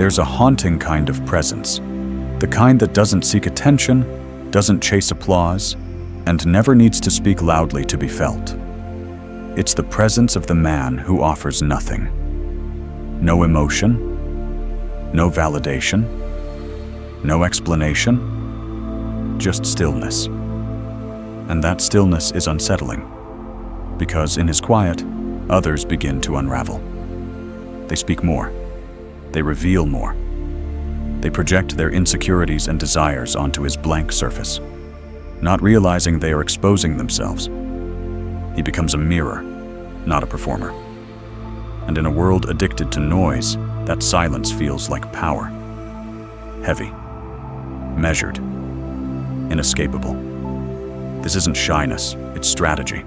There's a haunting kind of presence, the kind that doesn't seek attention, doesn't chase applause, and never needs to speak loudly to be felt. It's the presence of the man who offers nothing. No emotion, no validation, no explanation, just stillness. And that stillness is unsettling, because in his quiet, others begin to unravel. They speak more. They reveal more. They project their insecurities and desires onto his blank surface, not realizing they are exposing themselves. He becomes a mirror, not a performer. And in a world addicted to noise, that silence feels like power. Heavy, measured, inescapable. This isn't shyness, it's strategy.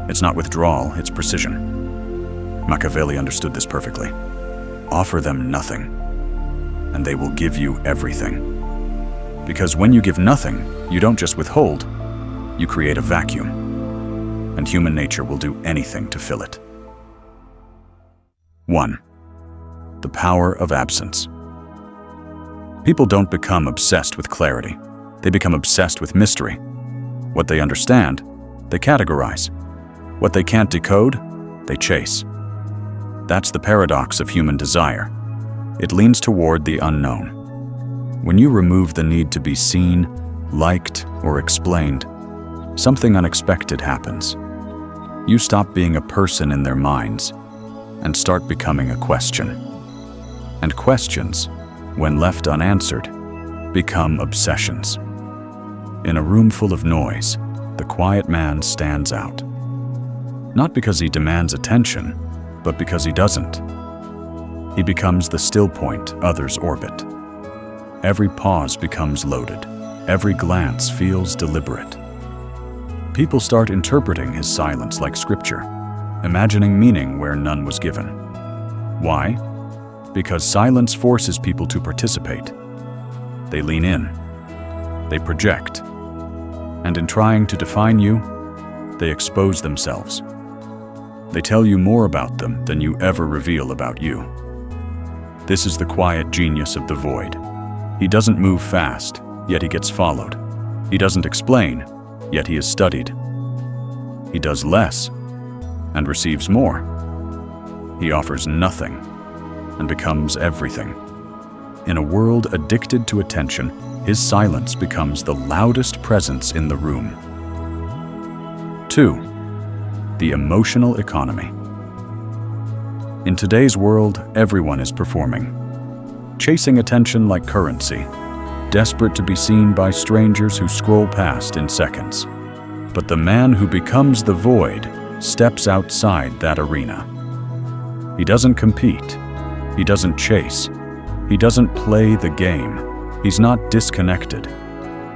It's not withdrawal, it's precision. Machiavelli understood this perfectly. Offer them nothing, and they will give you everything. Because when you give nothing, you don't just withhold, you create a vacuum. And human nature will do anything to fill it. 1. The power of absence. People don't become obsessed with clarity. They become obsessed with mystery. What they understand, they categorize. What they can't decode, they chase. That's the paradox of human desire. It leans toward the unknown. When you remove the need to be seen, liked, or explained, something unexpected happens. You stop being a person in their minds and start becoming a question. And questions, when left unanswered, become obsessions. In a room full of noise, the quiet man stands out. Not because he demands attention, but because he doesn't. He becomes the still point others orbit. Every pause becomes loaded. Every glance feels deliberate. People start interpreting his silence like scripture, imagining meaning where none was given. Why? Because silence forces people to participate. They lean in. They project. And in trying to define you, they expose themselves. They tell you more about them than you ever reveal about you. This is the quiet genius of the void. He doesn't move fast, yet he gets followed. He doesn't explain, yet he is studied. He does less and receives more. He offers nothing and becomes everything. In a world addicted to attention, his silence becomes the loudest presence in the room. 2. The emotional economy. In today's world, everyone is performing, chasing attention like currency, desperate to be seen by strangers who scroll past in seconds. But the man who becomes the void steps outside that arena. He doesn't compete. He doesn't chase. He doesn't play the game. He's not disconnected.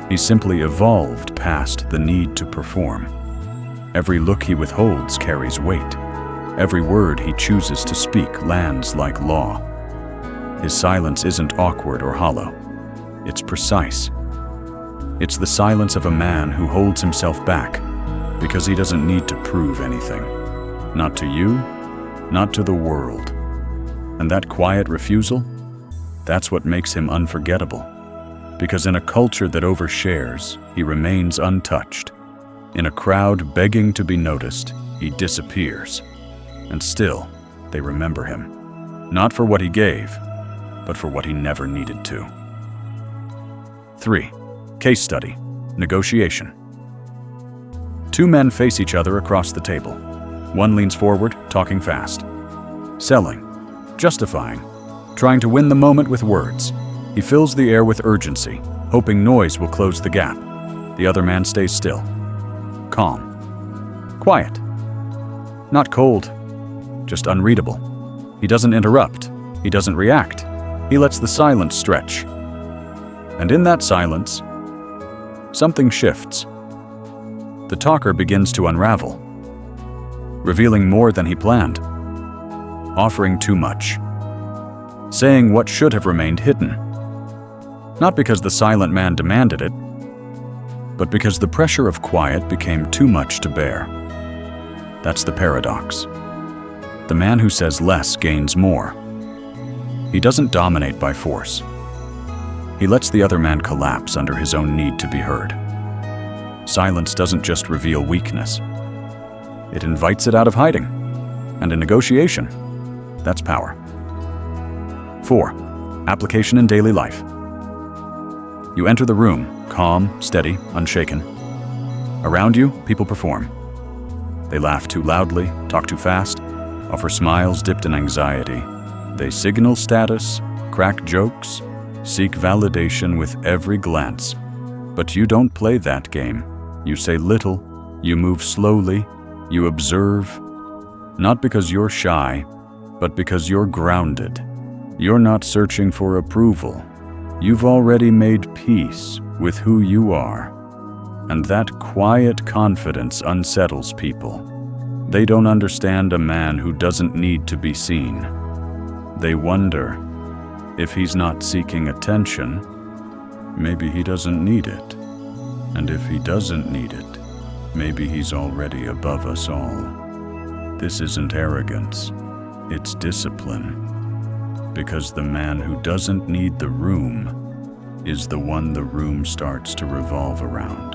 He's simply evolved past the need to perform. Every look he withholds carries weight. Every word he chooses to speak lands like law. His silence isn't awkward or hollow. It's precise. It's the silence of a man who holds himself back because he doesn't need to prove anything. Not to you, not to the world. And that quiet refusal, that's what makes him unforgettable. Because in a culture that overshares, he remains untouched. In a crowd begging to be noticed, he disappears. And still, they remember him. Not for what he gave, but for what he never needed to. 3. Case study. Negotiation. Two men face each other across the table. One leans forward, talking fast. Selling. Justifying. Trying to win the moment with words. He fills the air with urgency, hoping noise will close the gap. The other man stays still. Calm. Quiet. Not cold, just unreadable. He doesn't interrupt. He doesn't react. He lets the silence stretch. And in that silence, something shifts. The talker begins to unravel, revealing more than he planned, offering too much, saying what should have remained hidden. Not because the silent man demanded it, but because the pressure of quiet became too much to bear. That's the paradox. The man who says less gains more. He doesn't dominate by force. He lets the other man collapse under his own need to be heard. Silence doesn't just reveal weakness. It invites it out of hiding. And in negotiation, that's power. 4. Application in daily life. You enter the room, calm, steady, unshaken. Around you, people perform. They laugh too loudly, talk too fast, offer smiles dipped in anxiety. They signal status, crack jokes, seek validation with every glance. But you don't play that game. You say little, you move slowly, you observe. Not because you're shy, but because you're grounded. You're not searching for approval. You've already made peace with who you are. And that quiet confidence unsettles people. They don't understand a man who doesn't need to be seen. They wonder, if he's not seeking attention, maybe he doesn't need it. And if he doesn't need it, maybe he's already above us all. This isn't arrogance, it's discipline. Because the man who doesn't need the room is the one the room starts to revolve around.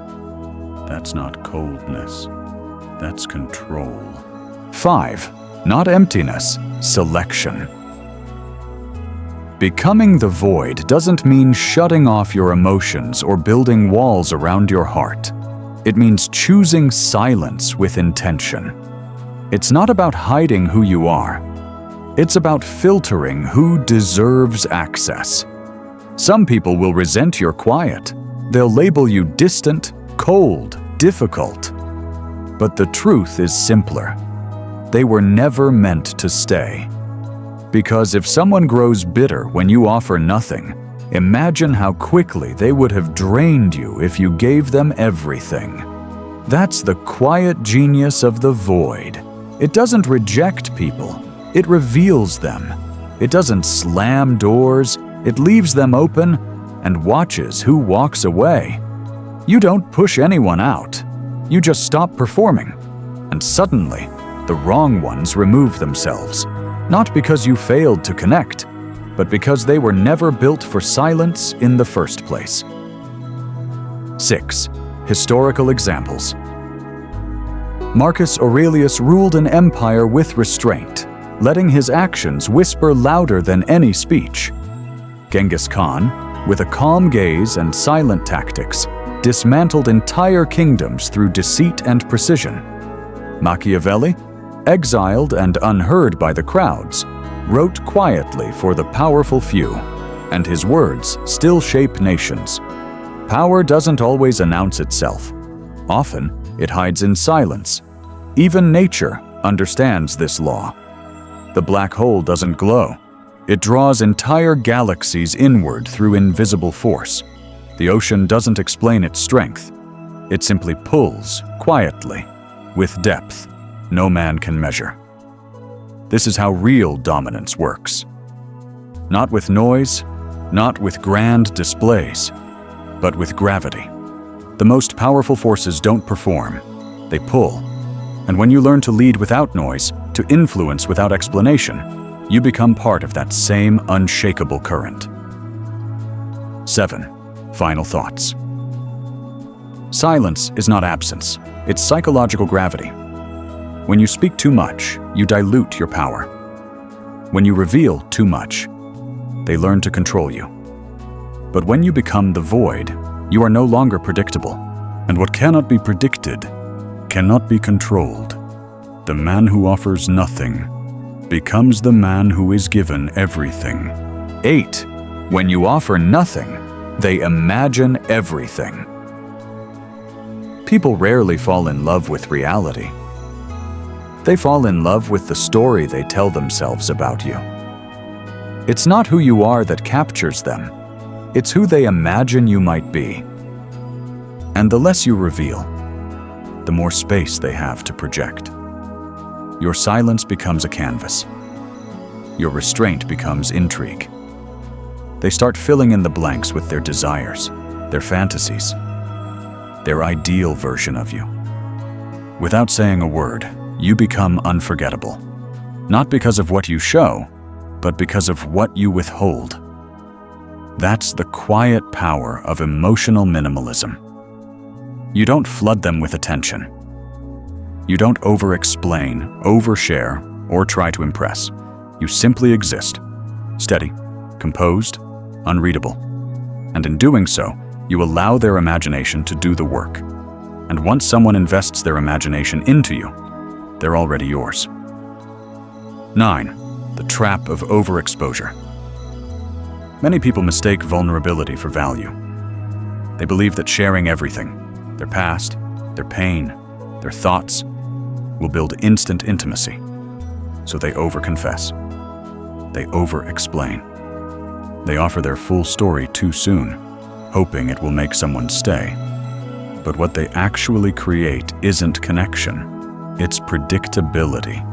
That's not coldness, that's control. 5. Not emptiness, selection. Becoming the void doesn't mean shutting off your emotions or building walls around your heart. It means choosing silence with intention. It's not about hiding who you are. It's about filtering who deserves access. Some people will resent your quiet. They'll label you distant, cold, difficult. But the truth is simpler. They were never meant to stay. Because if someone grows bitter when you offer nothing, imagine how quickly they would have drained you if you gave them everything. That's the quiet genius of the void. It doesn't reject people, it reveals them. It doesn't slam doors, it leaves them open and watches who walks away. You don't push anyone out, you just stop performing. And suddenly, the wrong ones remove themselves. Not because you failed to connect, but because they were never built for silence in the first place. 6. Historical examples. Marcus Aurelius ruled an empire with restraint, letting his actions whisper louder than any speech. Genghis Khan, with a calm gaze and silent tactics, dismantled entire kingdoms through deceit and precision. Machiavelli, exiled and unheard by the crowds, wrote quietly for the powerful few, and his words still shape nations. Power doesn't always announce itself. Often, it hides in silence. Even nature understands this law. The black hole doesn't glow. It draws entire galaxies inward through invisible force. The ocean doesn't explain its strength. It simply pulls, quietly, with depth no man can measure. This is how real dominance works. Not with noise, not with grand displays, but with gravity. The most powerful forces don't perform, they pull. And when you learn to lead without noise, to influence without explanation, you become part of that same unshakable current. 7. Final thoughts. Silence is not absence, it's psychological gravity. When you speak too much, you dilute your power. When you reveal too much, they learn to control you. But when you become the void, you are no longer predictable. And what cannot be predicted cannot be controlled. The man who offers nothing becomes the man who is given everything. 8. When you offer nothing, they imagine everything. People rarely fall in love with reality. They fall in love with the story they tell themselves about you. It's not who you are that captures them. It's who they imagine you might be. And the less you reveal, the more space they have to project. Your silence becomes a canvas. Your restraint becomes intrigue. They start filling in the blanks with their desires, their fantasies, their ideal version of you. Without saying a word, you become unforgettable. Not because of what you show, but because of what you withhold. That's the quiet power of emotional minimalism. You don't flood them with attention. You don't over-explain, overshare, or try to impress. You simply exist, steady, composed, unreadable. And in doing so, you allow their imagination to do the work. And once someone invests their imagination into you, they're already yours. 9. The Trap of Overexposure. Many people mistake vulnerability for value. They believe that sharing everything, their past, their pain, their thoughts, will build instant intimacy. So they over-confess. They over-explain. They offer their full story too soon, hoping it will make someone stay. But what they actually create isn't connection, it's predictability.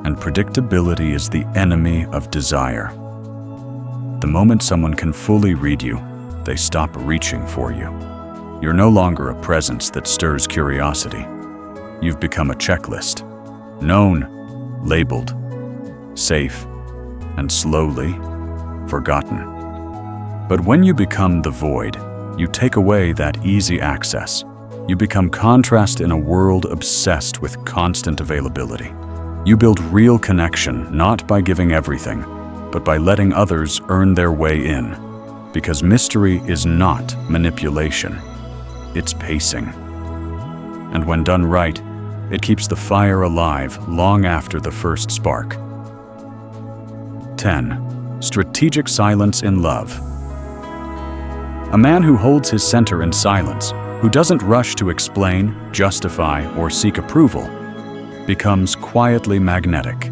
And predictability is the enemy of desire. The moment someone can fully read you, they stop reaching for you. You're no longer a presence that stirs curiosity. You've become a checklist, known, labeled, safe, and slowly forgotten. But when you become the void, you take away that easy access. You become contrast in a world obsessed with constant availability. You build real connection not by giving everything, but by letting others earn their way in. Because mystery is not manipulation, it's pacing. And when done right, it keeps the fire alive long after the first spark. 10. Strategic silence in love. A man who holds his center in silence, who doesn't rush to explain, justify, or seek approval, becomes quietly magnetic.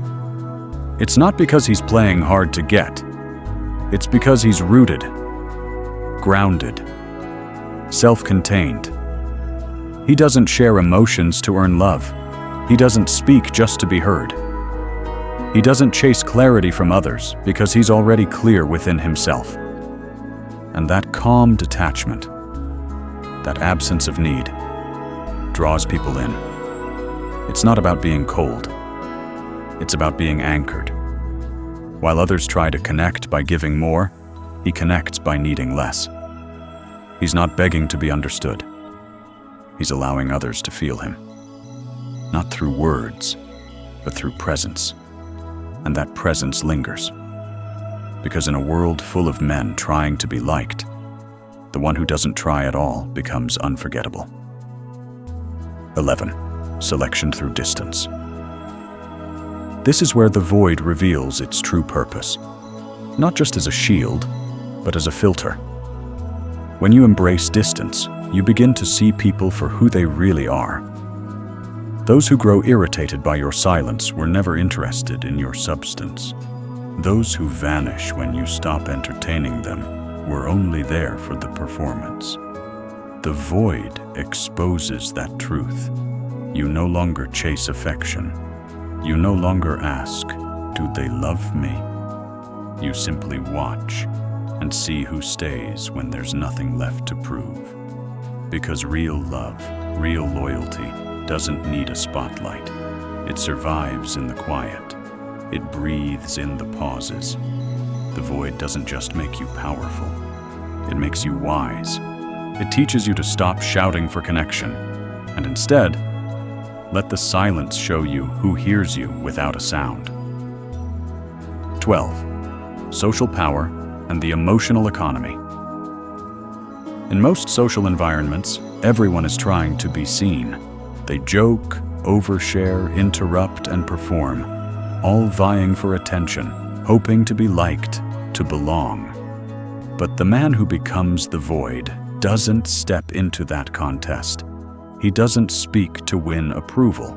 It's not because he's playing hard to get. It's because he's rooted, grounded, self-contained. He doesn't share emotions to earn love. He doesn't speak just to be heard. He doesn't chase clarity from others because he's already clear within himself. And that calm detachment, that absence of need, draws people in. It's not about being cold. It's about being anchored. While others try to connect by giving more, he connects by needing less. He's not begging to be understood. He's allowing others to feel him. Not through words, but through presence. And that presence lingers. Because in a world full of men trying to be liked, the one who doesn't try at all becomes unforgettable. 11. Selection through distance. This is where the void reveals its true purpose. Not just as a shield, but as a filter. When you embrace distance, you begin to see people for who they really are. Those who grow irritated by your silence were never interested in your substance. Those who vanish when you stop entertaining them were only there for the performance. The void exposes that truth. You no longer chase affection. You no longer ask, "Do they love me?" You simply watch and see who stays when there's nothing left to prove. Because real love, real loyalty, doesn't need a spotlight. It survives in the quiet. It breathes in the pauses. The void doesn't just make you powerful. It makes you wise. It teaches you to stop shouting for connection, and instead, let the silence show you who hears you without a sound. 12. Social power and the emotional economy. In most social environments, everyone is trying to be seen. They joke, overshare, interrupt, and perform, all vying for attention, hoping to be liked, to belong. But the man who becomes the void doesn't step into that contest. He doesn't speak to win approval.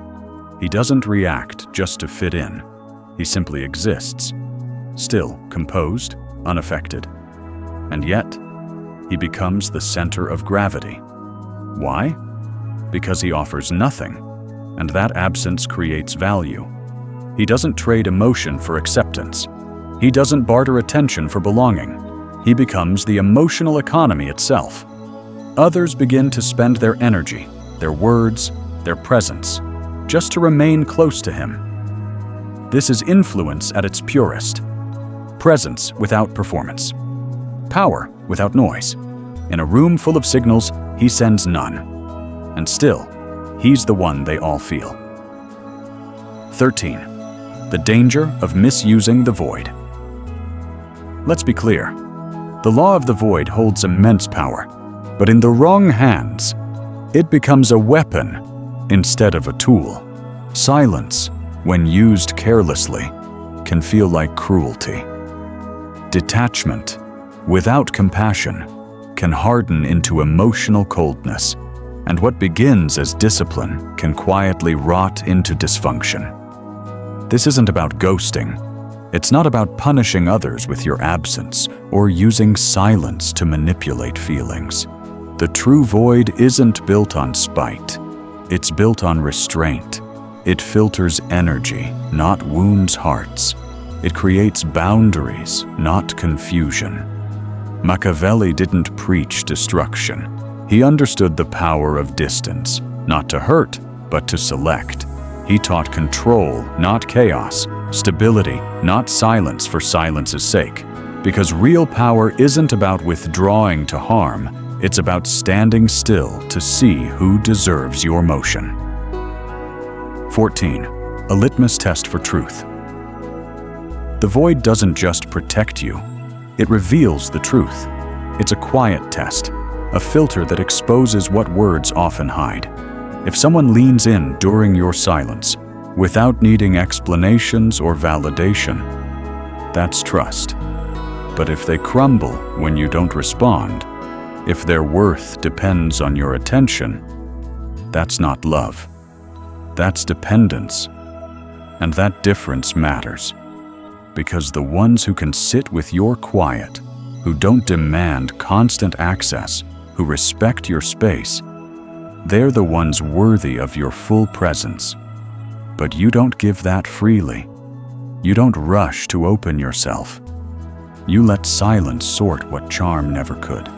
He doesn't react just to fit in. He simply exists, still composed, unaffected. And yet, he becomes the center of gravity. Why? Because he offers nothing, and that absence creates value. He doesn't trade emotion for acceptance. He doesn't barter attention for belonging. He becomes the emotional economy itself. Others begin to spend their energy, their words, their presence, just to remain close to him. This is influence at its purest. presence without performance, power without noise. In a room full of signals, he sends none. And still, he's the one they all feel. 13. The danger of misusing the void. Let's be clear. The law of the void holds immense power, but in the wrong hands, it becomes a weapon instead of a tool. Silence, when used carelessly, can feel like cruelty. Detachment, without compassion, can harden into emotional coldness, and what begins as discipline can quietly rot into dysfunction. This isn't about ghosting. It's not about punishing others with your absence or using silence to manipulate feelings. The true void isn't built on spite. It's built on restraint. It filters energy, not wounds hearts. It creates boundaries, not confusion. Machiavelli didn't preach destruction. He understood the power of distance, not to hurt, but to select. He taught control, not chaos, stability, not silence for silence's sake. Because real power isn't about withdrawing to harm, it's about standing still to see who deserves your motion. 14. A litmus test for truth. The void doesn't just protect you, it reveals the truth. It's a quiet test, a filter that exposes what words often hide. If someone leans in during your silence, without needing explanations or validation, that's trust. But if they crumble when you don't respond, if their worth depends on your attention, that's not love. That's dependence. And that difference matters. Because the ones who can sit with your quiet, who don't demand constant access, who respect your space, they're the ones worthy of your full presence. But you don't give that freely. You don't rush to open yourself. You let silence sort what charm never could.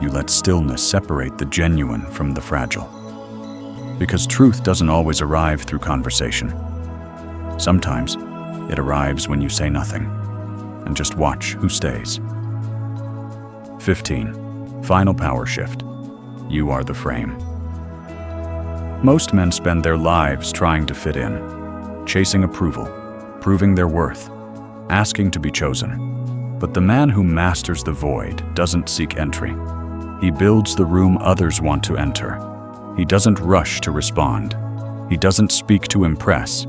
You let stillness separate the genuine from the fragile. Because truth doesn't always arrive through conversation. Sometimes it arrives when you say nothing, and just watch who stays. 15. Final power shift. You are the frame. Most men spend their lives trying to fit in, chasing approval, proving their worth, asking to be chosen. But the man who masters the void doesn't seek entry. He builds the room others want to enter. He doesn't rush to respond. He doesn't speak to impress.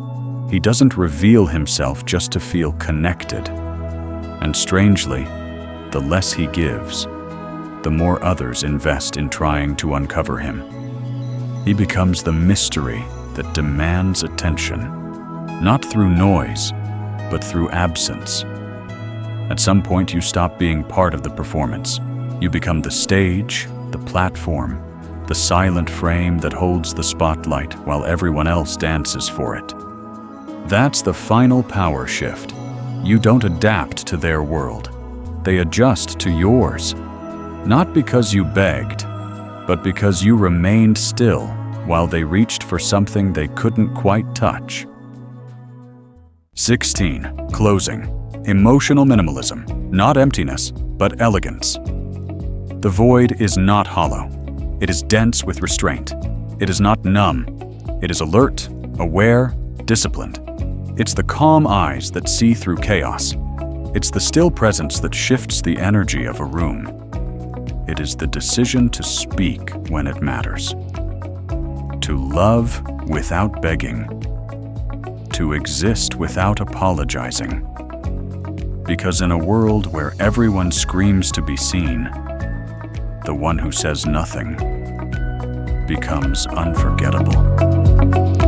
He doesn't reveal himself just to feel connected. And strangely, the less he gives, the more others invest in trying to uncover him. He becomes the mystery that demands attention, not through noise, but through absence. At some point, you stop being part of the performance. You become the stage, the platform, the silent frame that holds the spotlight while everyone else dances for it. That's the final power shift. You don't adapt to their world. They adjust to yours. Not because you begged, but because you remained still while they reached for something they couldn't quite touch. 16. Closing. Emotional minimalism. Not emptiness, but elegance. The void is not hollow. It is dense with restraint. It is not numb. It is alert, aware, disciplined. It's the calm eyes that see through chaos. It's the still presence that shifts the energy of a room. It is the decision to speak when it matters. To love without begging. To exist without apologizing. Because in a world where everyone screams to be seen, the one who says nothing becomes unforgettable.